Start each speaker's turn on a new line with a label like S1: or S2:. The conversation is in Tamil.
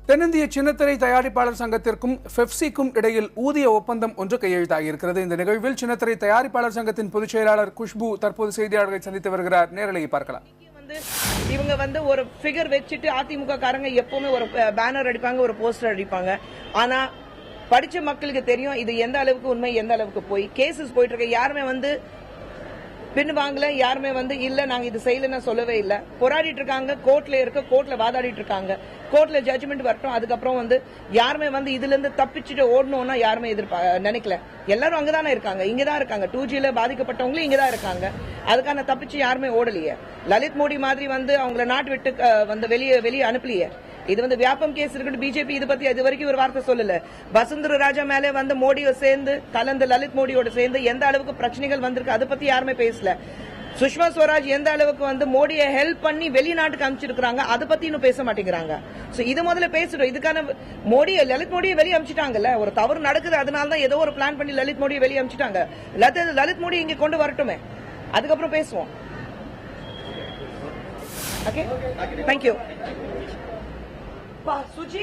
S1: தென்னிந்திய சின்னத்திரை தயாரிப்பாளர் சங்கத்திற்கும் பெப்சிக்கும் இடையில் ஊதிய ஒப்பந்தம் ஒன்று கையெழுத்தாகியிருக்கிறது. இந்த நிகழ்வில் சின்னத்திரை தயாரிப்பாளர் சங்கத்தின் பொதுச் செயலாளர் குஷ்பு தற்போது செய்தியாளர்களை சந்தித்து வருகிறார். நேரலையை பார்க்கலாம்.
S2: இவங்க ஒரு ஃபிகர் வச்சுட்டு அதிமுக காரங்க எப்பவுமே ஒரு பேனர் அடிப்பாங்க, ஒரு போஸ்டர் அடிப்பாங்க. ஆனா படிச்ச மக்களுக்கு தெரியும் இது எந்த அளவுக்கு உண்மை, எந்த அளவுக்கு போய் கேசஸ் போயிட்டு இருக்கு. யாருமே பின் வாங்கல, யாருமே இல்ல நாங்க இது செய்யலன்னு சொல்லவே இல்ல. போராடிட்டு இருக்காங்க, கோர்ட்ல வாதாடிட்டு இருக்காங்க. கோர்ட்ல ஜட்ஜ்மெண்ட் வரட்டும். அதுக்கப்புறம் யாருமே இதுல இருந்து தப்பிச்சுட்டு ஓடணும்னா யாருமே நினைக்கல. எல்லாரும் அங்கதானே இருக்காங்க, இங்கதான் இருக்காங்க. 2Gல பாதிக்கப்பட்டவங்களும் இங்கதான் இருக்காங்க. அதுக்கான தப்பிச்சு யாருமே ஓடலையே. லலித் மோடி மாதிரி அவங்கள நாட்டு விட்டு வெளியே அனுப்பலையே. இது வியாபம் கேஸ் இருக்கு. பிஜேபி இது பத்தி இது வரைக்கும் ஒரு வார்த்தை சொல்லல. வசுந்தர ராஜா மேலே மோடியை சேர்ந்து கலந்து லலித் மோடியோட சேர்ந்து எந்த அளவுக்கு பிரச்சனைகள் வந்திருக்கு அதை பத்தி யாருமே பேசல. சுஷ்மா ஸ்வராஜ் எந்த அளவுக்கு மோடியை ஹெல்ப் பண்ணி வெளிநாட்டுக்கு அனுப்பிச்சிருக்காங்க அதை பத்தி இன்னும் பேச மாட்டேங்கிறாங்க. இது முதல்ல பேசிடும். இதுக்கான லலித் மோடியை வெளியே அனுப்பிச்சிட்டாங்கல்ல. ஒரு தவறு நடக்குது, அதனாலதான் ஏதோ ஒரு பிளான் பண்ணி லலித் மோடியை வெளியே அனுப்பிச்சிட்டாங்க. லலித் மோடி இங்க கொண்டு வரட்டுமே, அதுக்கப்புறம் பேசுவோம். Okay, thank you. சுஜி